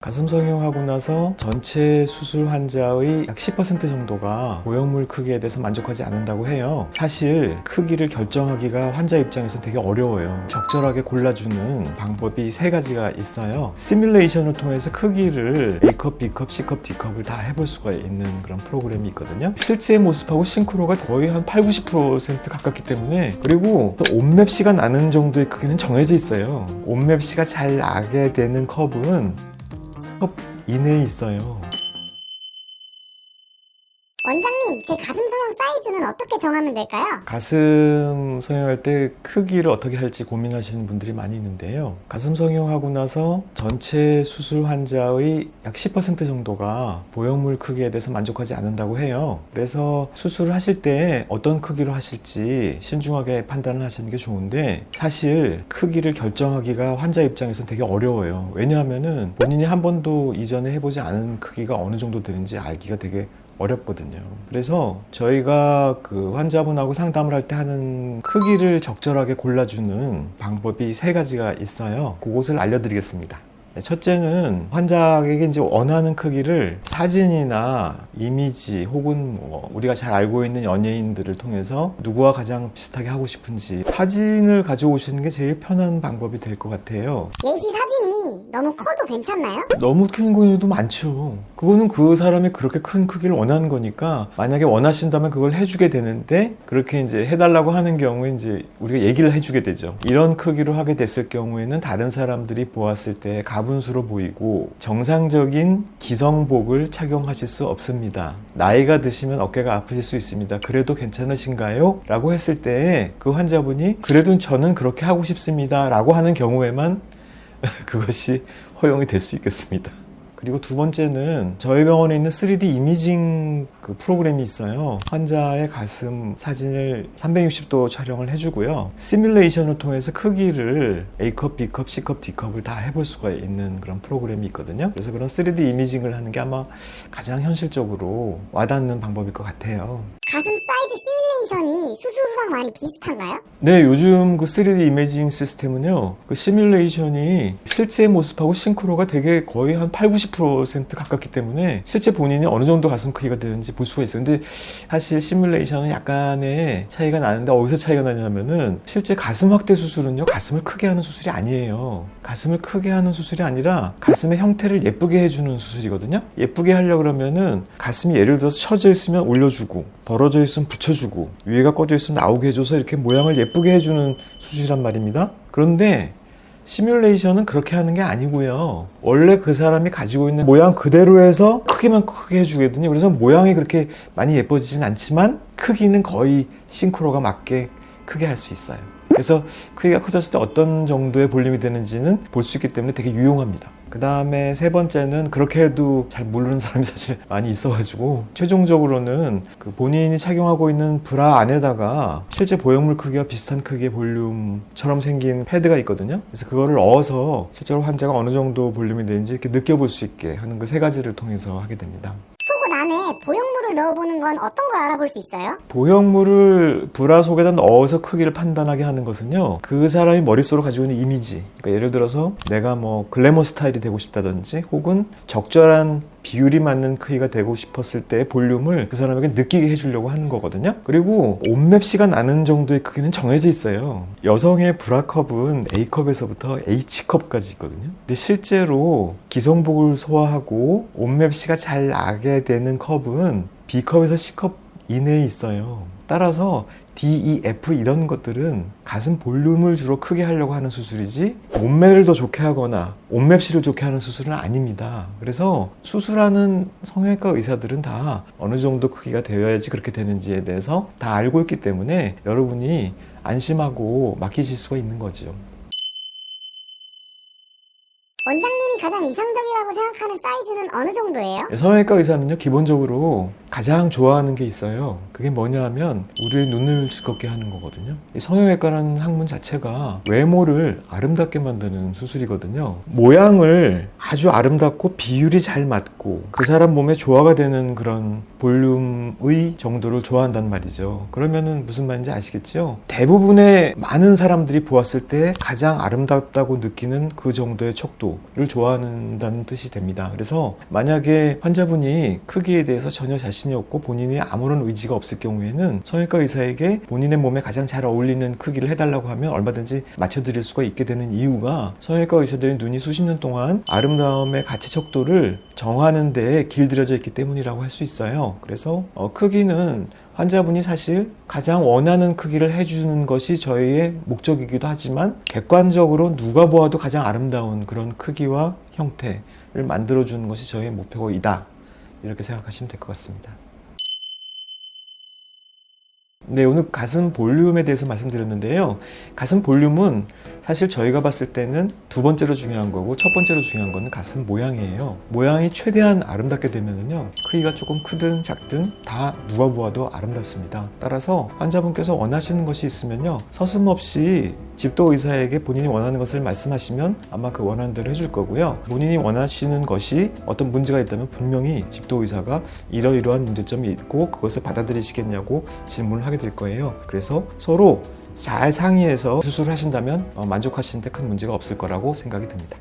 가슴 성형하고 나서 전체 수술 환자의 약 10% 정도가 모형물 크기에 대해서 만족하지 않는다고 해요. 사실 크기를 결정하기가 환자 입장에서 되게 어려워요. 적절하게 골라주는 방법이 세 가지가 있어요. 시뮬레이션을 통해서 크기를 A컵, B컵, C컵, D컵을 다 해볼 수가 있는 그런 프로그램이 있거든요. 실제 모습하고 싱크로가 거의 한 80-90% 가깝기 때문에, 그리고 온맵시가 나는 정도의 크기는 정해져 있어요. 온맵시가 잘 나게 되는 컵은 컵 이내에 있어요. 원장님, 제 가슴 성형 사이즈는 어떻게 정하면 될까요? 가슴 성형할 때 크기를 어떻게 할지 고민하시는 분들이 많이 있는데요. 가슴 성형하고 나서 전체 수술 환자의 약 10% 정도가 모형물 크기에 대해서 만족하지 않는다고 해요. 그래서 수술을 하실 때 어떤 크기로 하실지 신중하게 판단을 하시는 게 좋은데, 사실 크기를 결정하기가 환자 입장에서는 되게 어려워요. 왜냐하면은 본인이 한 번도 이전에 해보지 않은 크기가 어느 정도 되는지 알기가 되게 어렵거든요. 그래서 저희가 그 환자분하고 상담을 할 때 하는 크기를 적절하게 골라주는 방법이 세 가지가 있어요. 그것을 알려드리겠습니다. 첫째는 환자에게 이제 원하는 크기를 사진이나 이미지 혹은 우리가 잘 알고 있는 연예인들을 통해서 누구와 가장 비슷하게 하고 싶은지 사진을 가져오시는 게 제일 편한 방법이 될 것 같아요. 예시 사진이 너무 커도 괜찮나요? 너무 큰 경우도 많죠. 그거는 그 사람이 그렇게 큰 크기를 원하는 거니까 만약에 원하신다면 그걸 해주게 되는데, 그렇게 이제 해달라고 하는 경우에 이제 우리가 얘기를 해주게 되죠. 이런 크기로 하게 됐을 경우에는 다른 사람들이 보았을 때 가분수로 보이고 정상적인 기성복을 착용하실 수 없습니다. 나이가 드시면 어깨가 아프실 수 있습니다. 그래도 괜찮으신가요? 라고 했을 때 그 환자분이 그래도 저는 그렇게 하고 싶습니다 라고 하는 경우에만 그것이 허용이 될 수 있겠습니다. 그리고 두 번째는 저희 병원에 있는 3D 이미징 그 프로그램이 있어요. 환자의 가슴 사진을 360도 촬영을 해주고요. 시뮬레이션을 통해서 크기를 A컵, B컵, C컵, D컵을 다 해볼 수가 있는 그런 프로그램이 있거든요. 그래서 그런 3D 이미징을 하는 게 아마 가장 현실적으로 와닿는 방법일 것 같아요. 가슴 사이즈 시뮬레이션이 수술 후랑 많이 비슷한가요? 네, 요즘 그 3D 이미징 시스템은요, 그 시뮬레이션이 실제 모습하고 싱크로가 되게 거의 한 80-90% 가깝기 때문에 실제 본인이 어느 정도 가슴 크기가 되는지 볼 수가 있어요. 근데 사실 시뮬레이션은 약간의 차이가 나는데, 어디서 차이가 나냐면은 실제 가슴 확대 수술은요, 가슴을 크게 하는 수술이 아니에요. 가슴을 크게 하는 수술이 아니라 가슴의 형태를 예쁘게 해주는 수술이거든요. 예쁘게 하려고 그러면은 가슴이 예를 들어서 처져 있으면 올려주고, 벌어져 있으면 붙여주고, 위에가 꺼져 있으면 나오게 해줘서 이렇게 모양을 예쁘게 해주는 수술이란 말입니다. 그런데 시뮬레이션은 그렇게 하는 게 아니고요. 원래 그 사람이 가지고 있는 모양 그대로 해서 크기만 크게 해주거든요. 그래서 모양이 그렇게 많이 예뻐지진 않지만 크기는 거의 싱크로가 맞게 크게 할 수 있어요. 그래서 크기가 커졌을 때 어떤 정도의 볼륨이 되는지는 볼 수 있기 때문에 되게 유용합니다. 그 다음에 세 번째는 그렇게 해도 잘 모르는 사람이 사실 많이 있어가지고, 최종적으로는 그 본인이 착용하고 있는 브라 안에다가 실제 보형물 크기와 비슷한 크기의 볼륨처럼 생긴 패드가 있거든요. 그래서 그거를 넣어서 실제로 환자가 어느 정도 볼륨이 되는지 이렇게 느껴볼 수 있게 하는 그 세 가지를 통해서 하게 됩니다. 속옷 안에 보형물을 넣어보는 건 어떤 걸 알아볼 수 있어요? 보형물을 브라 속에다 넣어서 크기를 판단하게 하는 것은요, 그 사람이 머릿속으로 가지고 있는 이미지, 그러니까 예를 들어서 내가 뭐 글래머 스타일이 되고 싶다든지 혹은 적절한 비율이 맞는 크기가 되고 싶었을 때 볼륨을 그 사람에게 느끼게 해주려고 하는 거거든요. 그리고 온맵시가 나는 정도의 크기는 정해져 있어요. 여성의 브라컵은 A컵에서부터 H컵까지 있거든요. 근데 실제로 기성복을 소화하고 온맵시가 잘 나게 되는 컵은 B컵에서 C컵 이내에 있어요. 따라서 D, E, F 이런 것들은 가슴 볼륨을 주로 크게 하려고 하는 수술이지 몸매를 더 좋게 하거나 온맵시를 좋게 하는 수술은 아닙니다. 그래서 수술하는 성형외과 의사들은 다 어느 정도 크기가 되어야지 그렇게 되는지에 대해서 다 알고 있기 때문에 여러분이 안심하고 맡기실 수가 있는 거죠. 원장님이 가장 이상적이라고 생각하는 사이즈는 어느 정도예요? 성형외과 의사는요, 기본적으로 가장 좋아하는 게 있어요. 그게 뭐냐 하면 우리의 눈을 즐겁게 하는 거거든요. 이 성형외과라는 학문 자체가 외모를 아름답게 만드는 수술이거든요. 모양을 아주 아름답고 비율이 잘 맞고 그 사람 몸에 조화가 되는 그런 볼륨의 정도를 좋아한단 말이죠. 그러면은 무슨 말인지 아시겠죠? 대부분의 많은 사람들이 보았을 때 가장 아름답다고 느끼는 그 정도의 척도를 좋아한다는 뜻이 됩니다. 그래서 만약에 환자분이 크기에 대해서 전혀 자신이 없고 본인이 아무런 의지가 없을 경우에는 성형외과 의사에게 본인의 몸에 가장 잘 어울리는 크기를 해달라고 하면 얼마든지 맞춰드릴 수가 있게 되는 이유가 성형외과 의사들의 눈이 수십 년 동안 아름다움의 가치 척도를 정하는 데에 길들여져 있기 때문이라고 할 수 있어요. 그래서 크기는 환자분이 사실 가장 원하는 크기를 해주는 것이 저희의 목적이기도 하지만 객관적으로 누가 보아도 가장 아름다운 그런 크기와 형태를 만들어주는 것이 저희의 목표이다. 이렇게 생각하시면 될 것 같습니다. 네, 오늘 가슴 볼륨에 대해서 말씀드렸는데요. 가슴 볼륨은 사실 저희가 봤을 때는 두 번째로 중요한 거고 첫 번째로 중요한 거는 가슴 모양이에요. 모양이 최대한 아름답게 되면은요, 크기가 조금 크든 작든 다 누가 보아도 아름답습니다. 따라서 환자분께서 원하시는 것이 있으면요, 서슴없이 집도 의사에게 본인이 원하는 것을 말씀하시면 아마 그 원하는 대로 해줄 거고요. 본인이 원하시는 것이 어떤 문제가 있다면 분명히 집도 의사가 이러이러한 문제점이 있고 그것을 받아들이시겠냐고 질문을 하게 될 거예요. 그래서 서로 잘 상의해서 수술을 하신다면 만족하시는데 큰 문제가 없을 거라고 생각이 듭니다.